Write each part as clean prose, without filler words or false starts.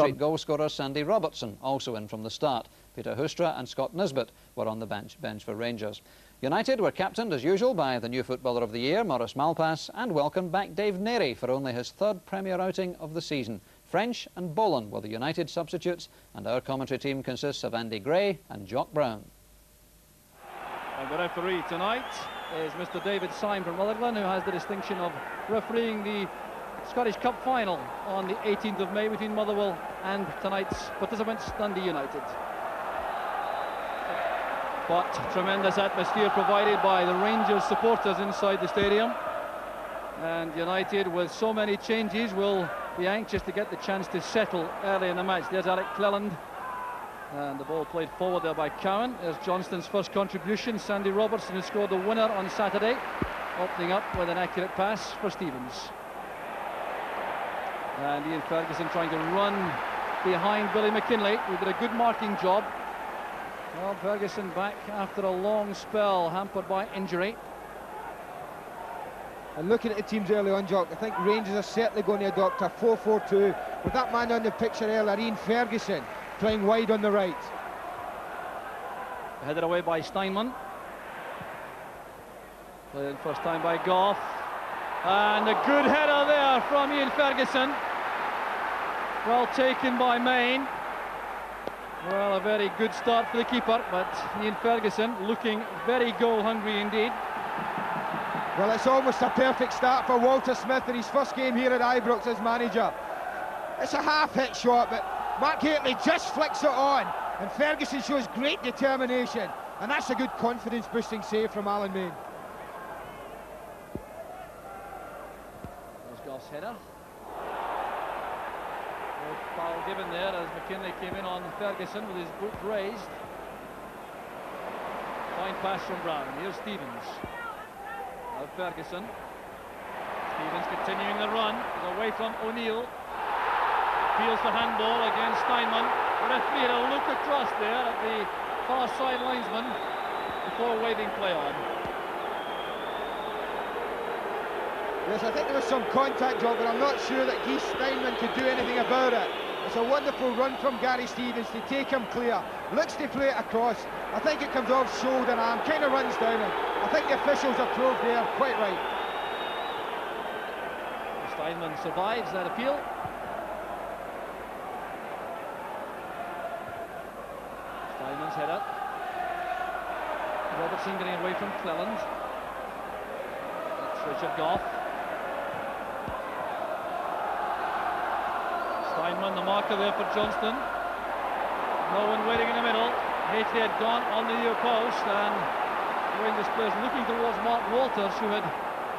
Street goal scorer Sandy Robertson also in from the start. Peter Hoostra and Scott Nisbet were on the bench for Rangers. United were captained as usual by the new Footballer of the Year, Maurice Malpas, and welcomed back Dave Neary for only his third Premier outing of the season. French and Boland were the United substitutes, and our commentary team consists of Andy Gray and Jock Brown. And the referee tonight is Mr. David Syme from Rutherglen, who has the distinction of refereeing the Scottish Cup final on the 18th of May between Motherwell and tonight's participants, Dundee United. But tremendous atmosphere provided by the Rangers supporters inside the stadium. And United, with so many changes, will be anxious to get the chance to settle early in the match. There's Alec Cleland. And the ball played forward there by Cowan. There's Johnston's first contribution. Sandy Robertson, who scored the winner on Saturday, opening up with an accurate pass for Stevens. And Ian Ferguson trying to run behind Billy McKinlay, who did a good marking job. Well, Ferguson back after a long spell, hampered by injury. And looking at the teams early on, Jock, I think Rangers are certainly going to adopt a 4-4-2 with that man on the picture earlier, Ian Ferguson, playing wide on the right. Headed away by Steinman. Played first time by Goff. And a good header there from Ian Ferguson. Well taken by Main. Well, a very good start for the keeper, but Ian Ferguson looking very goal-hungry indeed. Well, it's almost a perfect start for Walter Smith in his first game here at Ibrox as manager. It's a half-hit shot, but Mark Gately just flicks it on, and Ferguson shows great determination, and that's a good confidence-boosting save from Alan Main. There's Goff's header. Foul given there as McKinlay came in on Ferguson with his boot raised. Fine pass from Brown. Here's Stevens. Now Ferguson. Stevens continuing the run. He's away from O'Neill. Appeals for handball against Steinman. The referee had a look across there at the far side linesman before waving play on. Yes, I think there was some contact, Job, but I'm not sure that Guy Steinman could do anything about it. It's a wonderful run from Gary Stevens to take him clear. Looks to play it across. I think it comes off shoulder arm, kind of runs down him. I think the officials have proved there quite right. Steinman survives that appeal. Steinman's header. Robertson getting away from Cleland. That's Richard Goff. Steinman, the marker there for Johnston. No one waiting in the middle. Hately had gone on the near post, and Rangers players looking towards Mark Walters, who had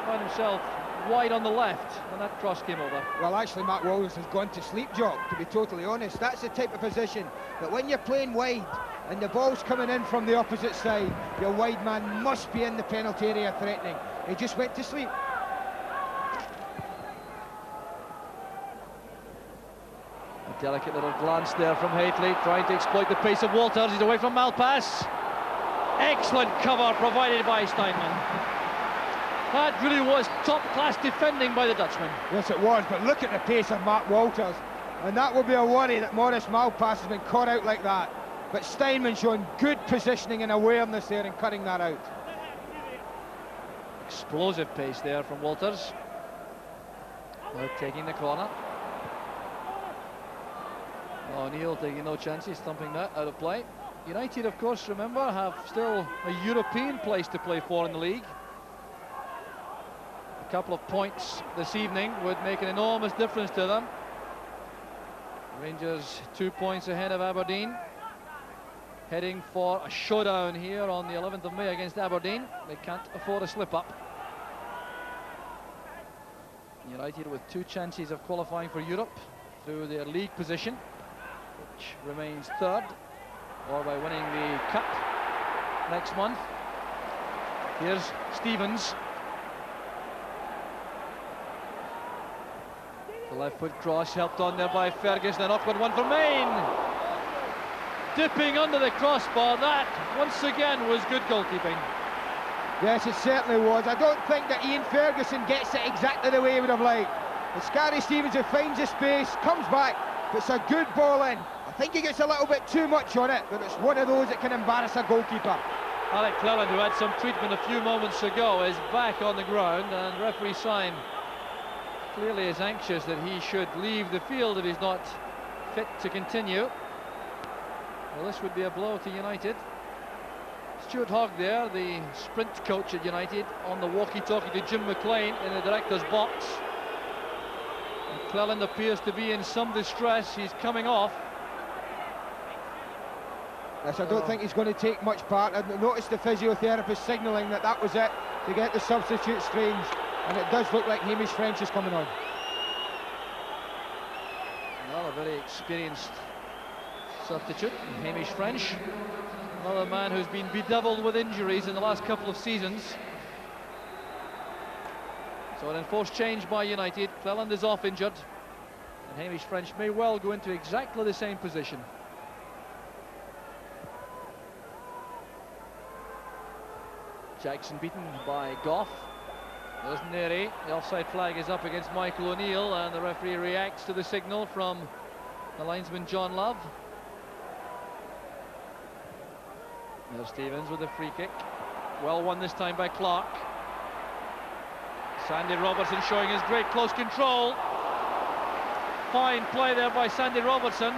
found himself wide on the left when that cross came over. Well, actually, Mark Walters has gone to sleep, Jock, to be totally honest. That's the type of position that when you're playing wide and the ball's coming in from the opposite side, your wide man must be in the penalty area threatening. He just went to sleep. Delicate little glance there from Hately, trying to exploit the pace of Walters. He's away from Malpas. Excellent cover provided by Steinman. That really was top-class defending by the Dutchman. Yes, it was, but look at the pace of Mark Walters. And that will be a worry that Maurice Malpas has been caught out like that. But Steinman showing good positioning and awareness there and cutting that out. Explosive pace there from Walters. Now taking the corner. O'Neill taking no chances, thumping that out of play. United, of course, remember, have still a European place to play for in the league. A couple of points this evening would make an enormous difference to them. Rangers 2 points ahead of Aberdeen, heading for a showdown here on the 11th of May against Aberdeen. They can't afford a slip-up. United with 2 chances of qualifying for Europe through their league position, which remains third, or by winning the Cup next month. Here's Stevens. The left foot cross helped on there by Ferguson, an awkward one for Main. Dipping under the crossbar, that once again was good goalkeeping. Yes, it certainly was. I don't think that Ian Ferguson gets it exactly the way he would have liked. It's Gary Stevens who finds the space, comes back, It's a good ball in. I think he gets a little bit too much on it, but it's one of those that can embarrass a goalkeeper. Alec Cleland, who had some treatment a few moments ago, is back on the ground, and referee Syme clearly is anxious that he should leave the field if he's not fit to continue. Well, this would be a blow to United. Stuart Hogg there, the sprint coach at United, on the walkie-talkie to Jim McLean in the director's box. And Cleland appears to be in some distress. He's coming off. Yes, I don't think he's going to take much part. I noticed the physiotherapist signalling that that was it, to get the substitute strange, and it does look like Hamish French is coming on. Well, a very experienced substitute, Hamish French. Another man who's been bedeviled with injuries in the last couple of seasons. So an enforced change by United. Cleland is off injured, and Hamish French may well go into exactly the same position. Jackson beaten by Goff. There's Neri. The offside flag is up against Michael O'Neill, and the referee reacts to the signal from the linesman John Love. There's Stevens with a free kick. Well won this time by Clark. Sandy Robertson showing his great close control. Fine play there by Sandy Robertson.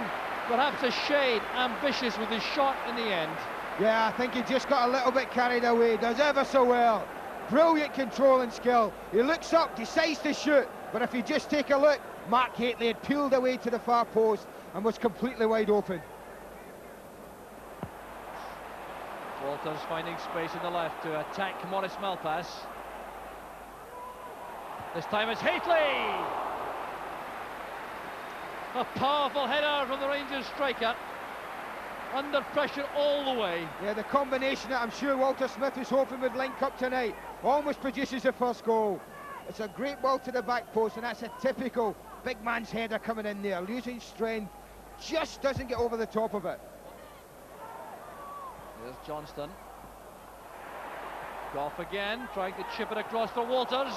Perhaps a shade ambitious with his shot in the end. Yeah, I think he just got a little bit carried away. Does ever so well. Brilliant control and skill. He looks up, decides to shoot, but if you just take a look, Mark Hateley had peeled away to the far post and was completely wide open. Walters finding space in the left to attack Maurice Malpas. This time it's Hateley! A powerful header from the Rangers striker. Under pressure all the way. Yeah, the combination that I'm sure Walter Smith was hoping would link up tonight almost produces the first goal. It's a great ball to the back post, and that's a typical big man's header coming in there, losing strength, just doesn't get over the top of it. There's Johnston. Goff again, trying to chip it across for Walters.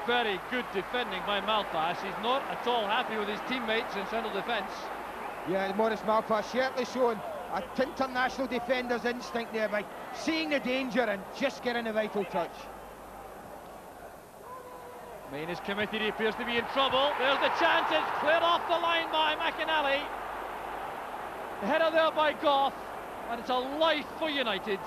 Very good defending by Malpas. He's not at all happy with his teammates in central defence. Yeah, Maurice Malpas certainly showing an international defender's instinct there by seeing the danger and just getting a vital touch. Main is committed, he appears to be in trouble. There's the chance, it's cleared off the line by McInally. The header there by Goff, and it's a life for United.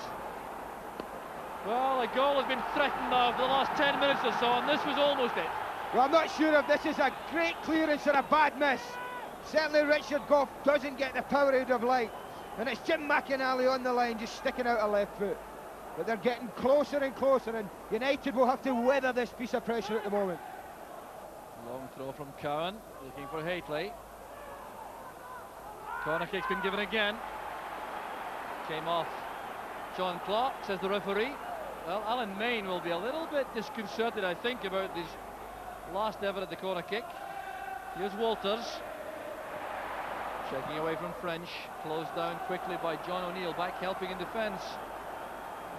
Well, a goal has been threatened now for the last 10 minutes or so, and this was almost it. Well, I'm not sure if this is a great clearance or a bad miss. Certainly Richard Goff doesn't get the power out of light, and it's Jim McInally on the line just sticking out a left foot. But they're getting closer and closer, and United will have to weather this piece of pressure at the moment. Long throw from Cowan, looking for Hateley. Corner kick's been given again. Came off John Clark, says the referee. Well, Alan Main will be a little bit disconcerted, I think, about his last ever at the corner kick. Here's Walters. Checking away from French, closed down quickly by John O'Neill, back helping in defence.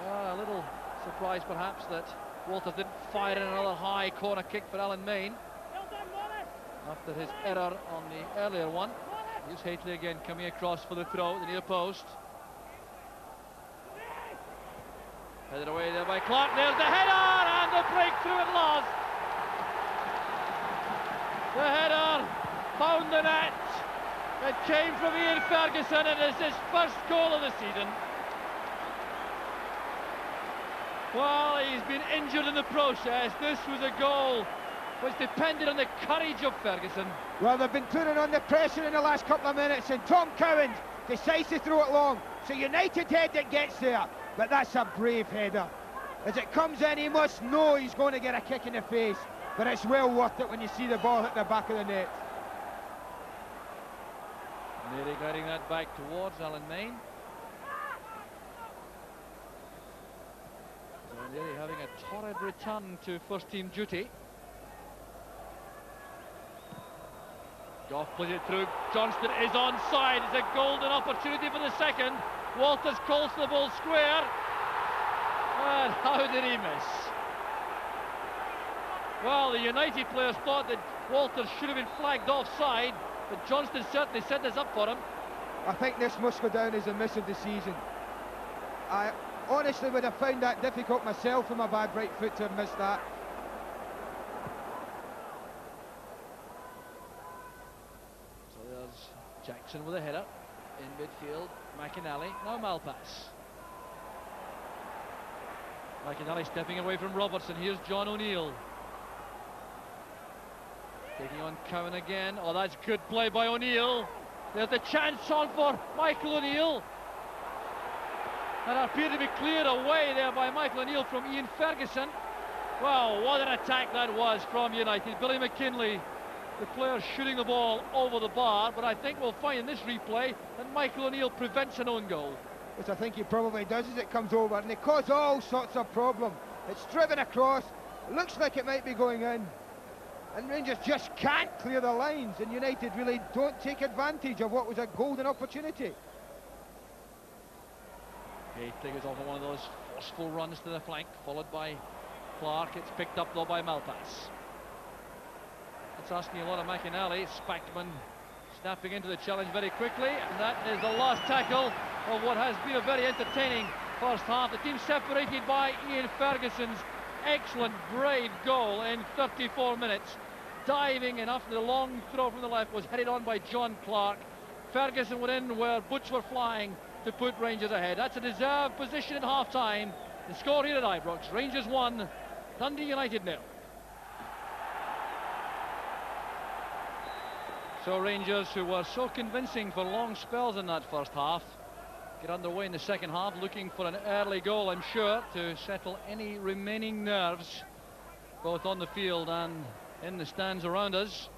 A little surprised perhaps that Walters didn't fire in another high corner kick for Alan Main after his error on the earlier one. Here's Hateley again coming across for the throw at the near post. Headed away there by Clark, there's the header and the breakthrough at last. The header found the net. It came from Ian Ferguson, and it's his first goal of the season. Well, he's been injured in the process. This was a goal which depended on the courage of Ferguson. Well, they've been putting on the pressure in the last couple of minutes, and Tom Cowan decides to throw it long. So United head that gets there, but that's a brave header. As it comes in, he must know he's going to get a kick in the face, but it's well worth it when you see the ball hit the back of the net. Nearly guiding that back towards Alan Main. So nearly having a torrid return to first team duty. Goff plays it through. Johnston is onside. It's a golden opportunity for the second. Walters calls for the ball square. And how did he miss? Well, the United players thought that Walters should have been flagged offside. but Johnston certainly set this up for him. I think this must go down as a miss of the season. I honestly would have found that difficult myself with my bad right foot to have missed that. So there's Jackson with a header in midfield. McInally, now Malpass. McInally stepping away from Robertson. Here's John O'Neill. Taking on Cowan again. Oh, that's good play by O'Neill. There's the chance on for Michael O'Neill. And it appeared to be cleared away there by Michael O'Neill from Ian Ferguson. Wow, what an attack that was from United. Billy McKinlay, the player shooting the ball over the bar, but I think we'll find in this replay that Michael O'Neill prevents an own goal. Which I think he probably does as it comes over, and it caused all sorts of problem. It's driven across, it looks like it might be going in, and Rangers just can't clear the lines, and United really don't take advantage of what was a golden opportunity. Gately goes off on one of those forceful runs to the flank, followed by Clark. It's picked up though by Malpass. It's asking a lot of McInally. Spackman snapping into the challenge very quickly, and that is the last tackle of what has been a very entertaining first half. The team separated by Ian Ferguson's excellent, brave goal in 34 minutes. Diving enough, the long throw from the left was headed on by John Clark. Ferguson went in where boots were flying to put Rangers ahead. That's a deserved position at half-time. The score here at Ibrox, Rangers 1, Dundee United 0. So Rangers, who were so convincing for long spells in that first half, get underway in the second half, looking for an early goal, I'm sure, to settle any remaining nerves, both on the field and in the stands around us.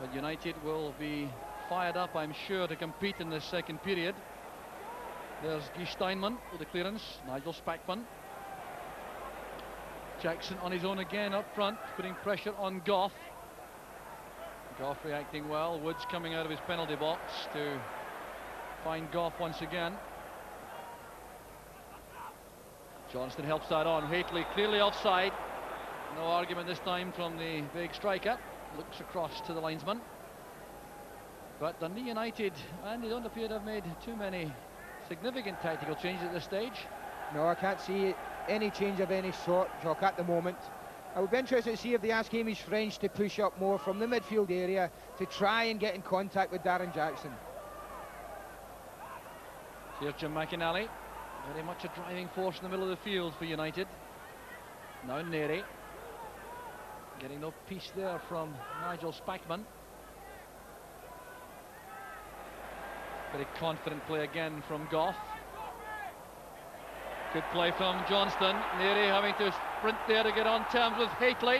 But United will be fired up, I'm sure, to compete in this second period. There's Guy Steinman with the clearance, Nigel Spackman. Jackson on his own again up front, putting pressure on Goff. Goff reacting well. Woods coming out of his penalty box to find Goff once again. Johnston helps that on. Whately clearly offside. No argument this time from the big striker. Looks across to the linesman. But Dundee United, and they don't appear to have made too many significant tactical changes at this stage. No, I can't see any change of any sort, Jock, at the moment. I would be interested to see if they ask Hamish French to push up more from the midfield area to try and get in contact with Darren Jackson. Here's Jim McInally, very much a driving force in the middle of the field for United. Now Neri, getting no peace there from Nigel Spackman. Very confident play again from Goff. Good play from Johnston. Neri having to sprint there to get on terms with Whately.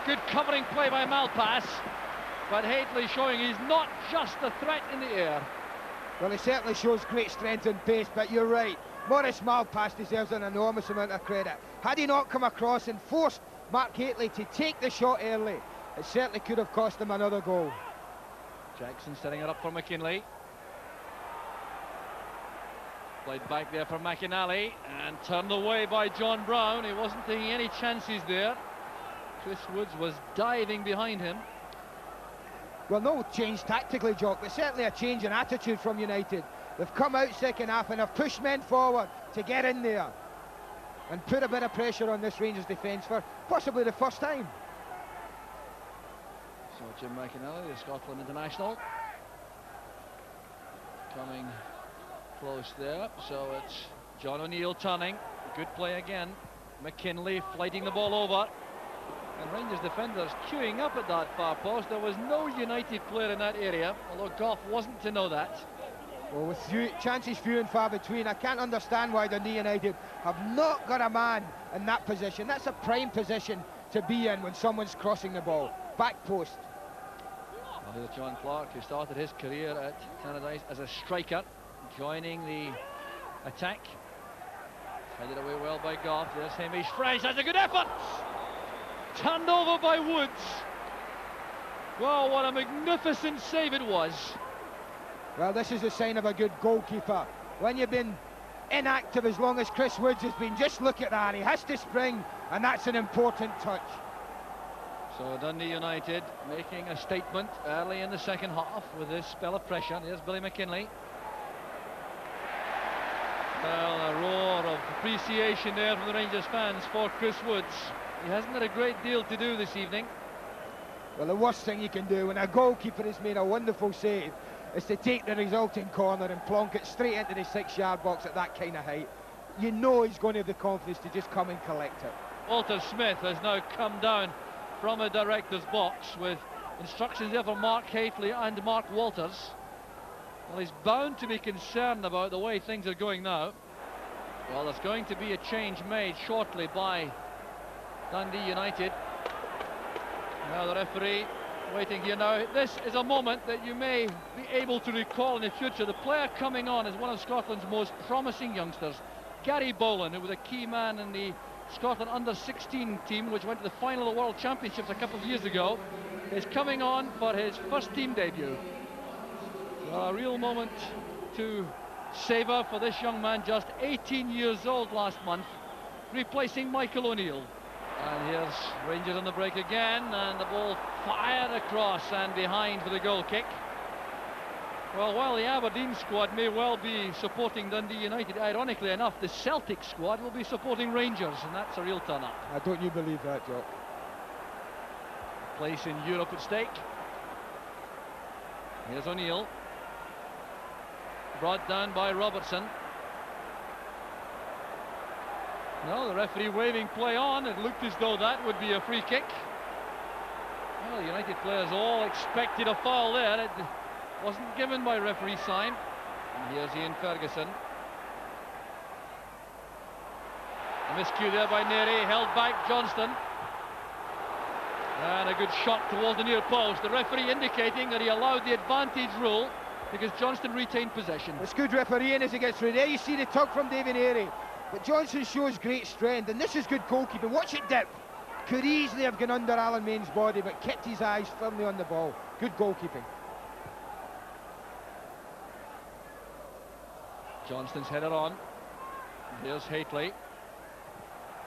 Good covering play by Malpass, but Whately showing he's not just a threat in the air. Well, he certainly shows great strength and pace, but you're right. Maurice Malpass deserves an enormous amount of credit. Had he not come across and forced Mark Whately to take the shot early, it certainly could have cost him another goal. Jackson setting it up for McKinlay. Played back there for McInally and turned away by John Brown. He wasn't taking any chances there. Chris Woods was diving behind him. Well, no change tactically, Jock, but certainly a change in attitude from United. They've come out second half and have pushed men forward to get in there and put a bit of pressure on this Rangers defence for possibly the first time. So Jim McInally, the Scotland international, coming close there. So it's John O'Neill turning. Good play again. McKinlay flighting the ball over. And Rangers defenders queuing up at that far post. There was no United player in that area, although Goff wasn't to know that. Well, with chances few and far between, I can't understand why Dundee United have not got a man in that position. That's a prime position to be in when someone's crossing the ball. Back post. Well, here's John Clark, who started his career at Tannadice as a striker, joining the attack. Headed away well by Goff. There's Hamish French. That's a good effort. Turned over by Woods. Wow, what a magnificent save it was. Well, this is a sign of a good goalkeeper. When you've been inactive as long as Chris Woods has been, just look at that. He has to spring, and that's an important touch. So Dundee United making a statement early in the second half with this spell of pressure. Here's Billy McKinlay. Well, a roar of appreciation there from the Rangers fans for Chris Woods. He hasn't had a great deal to do this evening. Well, the worst thing you can do when a goalkeeper has made a wonderful save is to take the resulting corner and plonk it straight into the 6-yard box at that kind of height. You know he's going to have the confidence to just come and collect it. Walter Smith has now come down from a director's box with instructions there for Mark Hafley and Mark Walters. Well, he's bound to be concerned about the way things are going now. Well, there's going to be a change made shortly by Dundee United. Now the referee waiting here now. This is a moment that you may be able to recall in the future. The player coming on is one of Scotland's most promising youngsters, Gary Boland, who was a key man in the Scotland under-16 team, which went to the final of the World Championships a couple of years ago, is coming on for his first team debut. Well, a real moment to savour for this young man, just 18 years old last month, replacing Michael O'Neill. And here's Rangers on the break again, and the ball fired across and behind for the goal kick. Well, while the Aberdeen squad may well be supporting Dundee United, ironically enough, the Celtic squad will be supporting Rangers, and that's a real turn-up. Don't you believe that, Jock? Place in Europe at stake. Here's O'Neill. Brought down by Robertson. No, the referee waving play on. It looked as though that would be a free kick. Well, United players all expected a foul there. It wasn't given by referee sign. And here's Ian Ferguson. A miscue there by Neri, held back Johnston. And a good shot towards the near post. The referee indicating that he allowed the advantage rule because Johnston retained possession. It's good refereeing as he gets through there. You see the tug from David Neri. But Johnson shows great strength, and this is good goalkeeping. Watch it dip. Could easily have gone under Alan Main's body, but kept his eyes firmly on the ball. Good goalkeeping. Johnston's header on. Here's Hateley.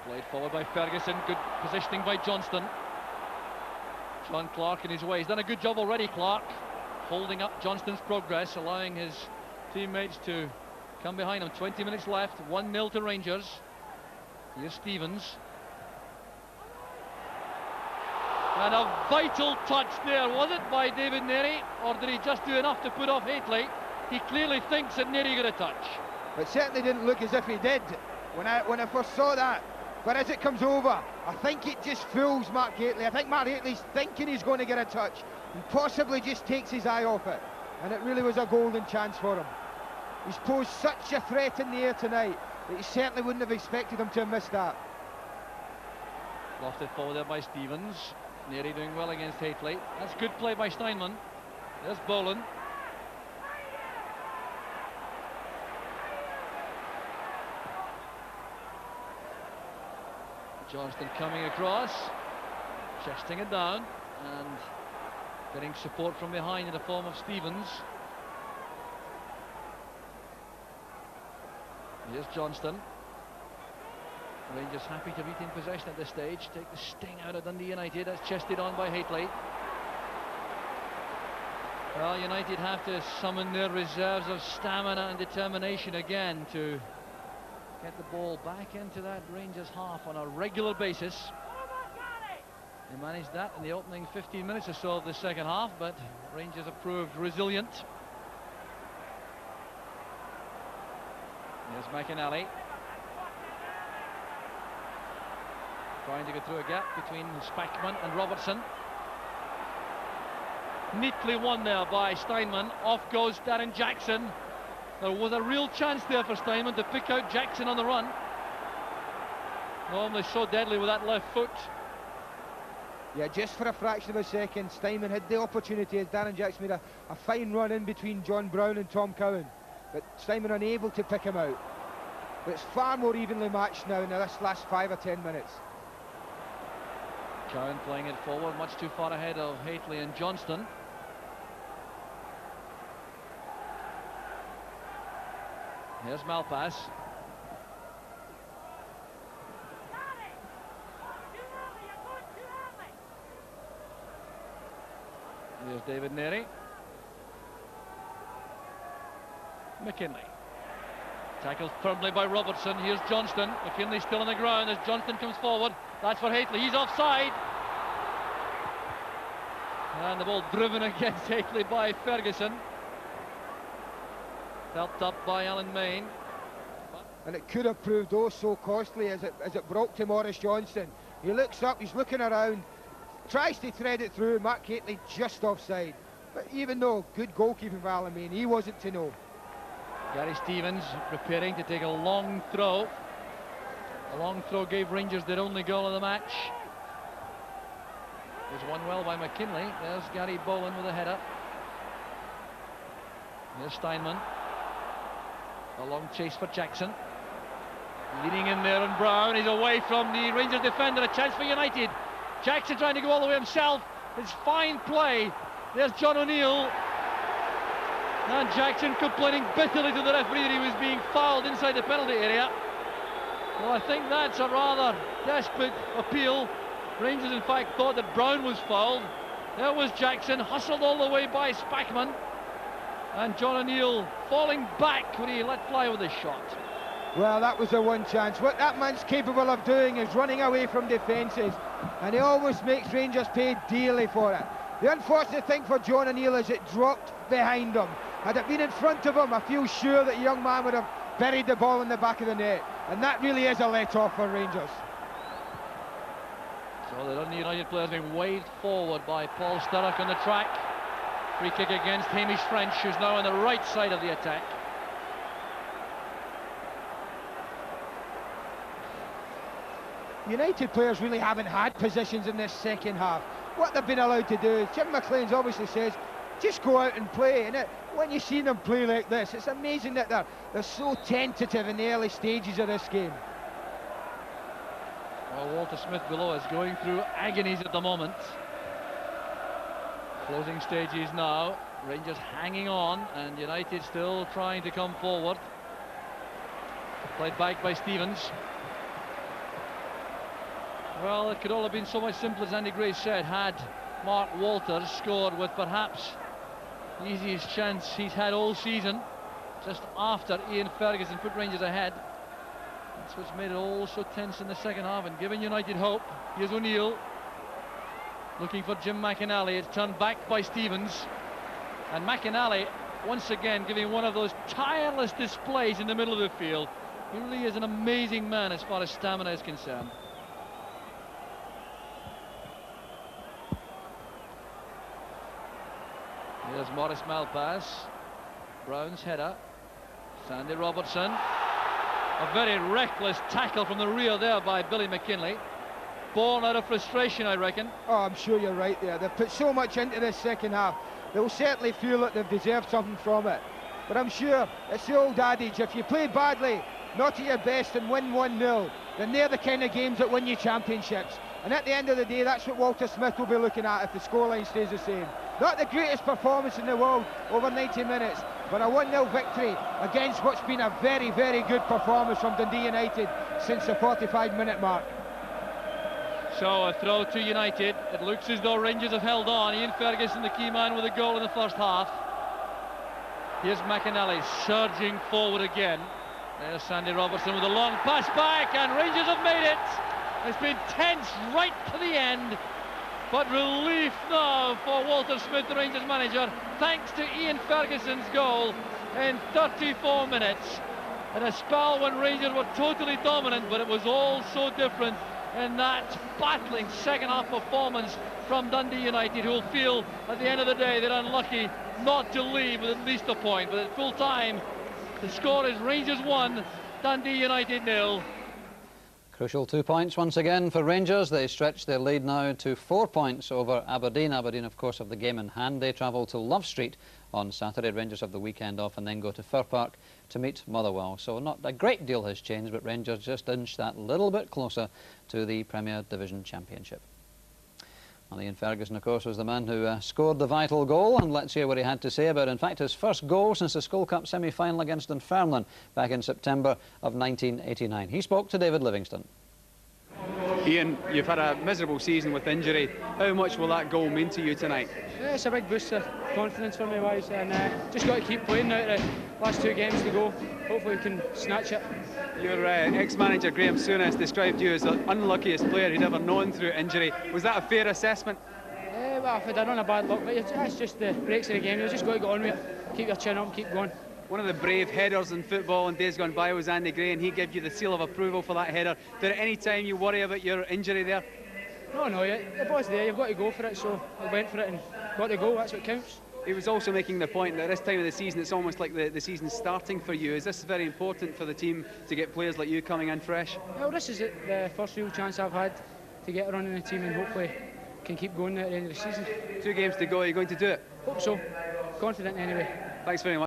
Played forward by Ferguson. Good positioning by Johnston. John Clark in his way. He's done a good job already, Clark, holding up Johnston's progress, allowing his teammates to come behind him. 20 minutes left, 1-0 to Rangers. Here's Stevens. And a vital touch there, was it, by David Neri? Or did he just do enough to put off Hateley? He clearly thinks that Neri got a touch. It certainly didn't look as if he did when I first saw that. But as it comes over, I think it just fools Mark Hateley. I think Mark Hateley's thinking he's going to get a touch and possibly just takes his eye off it. And it really was a golden chance for him. He's posed such a threat in the air tonight that he certainly wouldn't have expected him to have missed that. Lofted forward there by Stevens. Neri doing well against Hateley. That's good play by Steinman. There's Boland. Johnston coming across, chesting it down and getting support from behind in the form of Stevens. Here's Johnston. Rangers happy to retain possession at this stage. Take the sting out of Dundee United. That's chested on by Hateley. Well, United have to summon their reserves of stamina and determination again to get the ball back into that Rangers half on a regular basis. They managed that in the opening 15 minutes or so of the second half, but Rangers have proved resilient. Here's McInally. Trying to go through a gap between Spackman and Robertson. Neatly won there by Steinman. Off goes Darren Jackson. There was a real chance there for Steinman to pick out Jackson on the run. Normally so deadly with that left foot. Yeah, just for a fraction of a second, Steinman had the opportunity as Darren Jackson made a fine run in between John Brown and Tom Cowan. But Steinman unable to pick him out. But it's far more evenly matched now in this last 5 or 10 minutes. Cowan playing it forward, much too far ahead of Hateley and Johnston. Here's Malpass. Here's David Neary. McKinley. Tackled firmly by Robertson. Here's Johnston. McKinley still on the ground as Johnston comes forward. That's for Hateley. He's offside. And the ball driven against Hateley by Ferguson. Helped up by Alan Main. And it could have proved oh so costly as it broke to Maurice Johnston. He looks up, he's looking around, tries to thread it through. Mark Hateley just offside. But even though good goalkeeping by Alan Main, he wasn't to know. Gary Stevens preparing to take a long throw. A long throw gave Rangers their only goal of the match. It was won well by McKinley. There's Gary Bowen with a header. Here's Steinman. A long chase for Jackson. Leading in there, and Brown is away from the Rangers defender. A chance for United. Jackson trying to go all the way himself. It's fine play. There's John O'Neill. And Jackson complaining bitterly to the referee that he was being fouled inside the penalty area. Well, I think that's a rather desperate appeal. Rangers, in fact, thought that Brown was fouled. There was Jackson, hustled all the way by Spackman. And John O'Neill falling back when he let fly with his shot. Well, that was the one chance. What that man's capable of doing is running away from defences. And he always makes Rangers pay dearly for it. The unfortunate thing for John O'Neill is it dropped behind him. Had it been in front of him, I feel sure that the young man would have buried the ball in the back of the net. And that really is a let-off for Rangers. So the Dundee United players being waved forward by Paul Sturrock on the track. Free kick against Hamish French, who's now on the right side of the attack. United players really haven't had positions in this second half. What they've been allowed to do is, Jim McLean's obviously says, just go out and play. And when you see them play like this, it's amazing that they're so tentative in the early stages of this game. Well, Walter Smith below is going through agonies at the moment. Closing stages now. Rangers hanging on, and United still trying to come forward. Played back by Stevens. Well, it could all have been so much simpler, as Andy Gray said, had Mark Walters scored with perhaps the easiest chance he's had all season, just after Ian Ferguson put Rangers ahead. That's what's made it all so tense in the second half and given United hope. Here's O'Neill looking for Jim McInally. It's turned back by Stevens, and McInally once again giving one of those tireless displays in the middle of the field. He really is an amazing man as far as stamina is concerned. Here's Maurice Malpass. Brown's header. Sandy Robertson. A very reckless tackle from the rear there by Billy McKinley. Born out of frustration, I reckon. Oh, I'm sure you're right there. They've put so much into this second half. They'll certainly feel that they've deserved something from it. But I'm sure it's the old adage, if you play badly, not at your best, and win 1-0, then they're the kind of games that win you championships. And at the end of the day, that's what Walter Smith will be looking at if the scoreline stays the same. Not the greatest performance in the world over 90 minutes, but a 1-0 victory against what's been a very, very good performance from Dundee United since the 45-minute mark. So a throw to United. It looks as though Rangers have held on. Ian Ferguson, the key man, with a goal in the first half. Here's McInally surging forward again. There's Sandy Robertson with a long pass back, and Rangers have made it. It's been tense right to the end, but relief now for Walter Smith, the Rangers manager, thanks to Ian Ferguson's goal in 34 minutes. In a spell when Rangers were totally dominant, but it was all so different in that battling second half performance from Dundee United, who will feel at the end of the day they're unlucky not to leave with at least a point. But at full time, the score is Rangers 1, Dundee United 0. Crucial 2 points once again for Rangers. They stretch their lead now to 4 points over Aberdeen. Aberdeen, of course, have the game in hand. They travel to Love Street on Saturday. Rangers have the weekend off and then go to Fir Park to meet Motherwell. So not a great deal has changed, but Rangers just inch that little bit closer to the Premier Division Championship. Well, Ian Ferguson, of course, was the man who scored the vital goal, and let's hear what he had to say about, in fact, his first goal since the School Cup semi-final against Dunfermline back in September of 1989. He spoke to David Livingston. Ian, you've had a miserable season with injury. How much will that goal mean to you tonight? Yeah, it's a big boost of confidence for me, boys, and just got to keep playing now. The last 2 games to go. Hopefully we can snatch it. Your ex-manager Graham Souness described you as the unluckiest player he'd ever known through injury. Was that a fair assessment? Well, I've had a bad luck, but it's just the breaks of the game. You've just got to get on with it. Keep your chin up, keep going. One of the brave headers in football in days gone by was Andy Gray, and he gave you the seal of approval for that header. Did at any time you worry about your injury there? No, it was there. You've got to go for it, so I went for it and got the goal. That's what counts. He was also making the point that at this time of the season, it's almost like the season's starting for you. Is this very important for the team to get players like you coming in fresh? Well, this is the first real chance I've had to get a run in the team, and hopefully can keep going at the end of the season. 2 games to go. Are you going to do it? Hope so. Confident anyway. Thanks very much.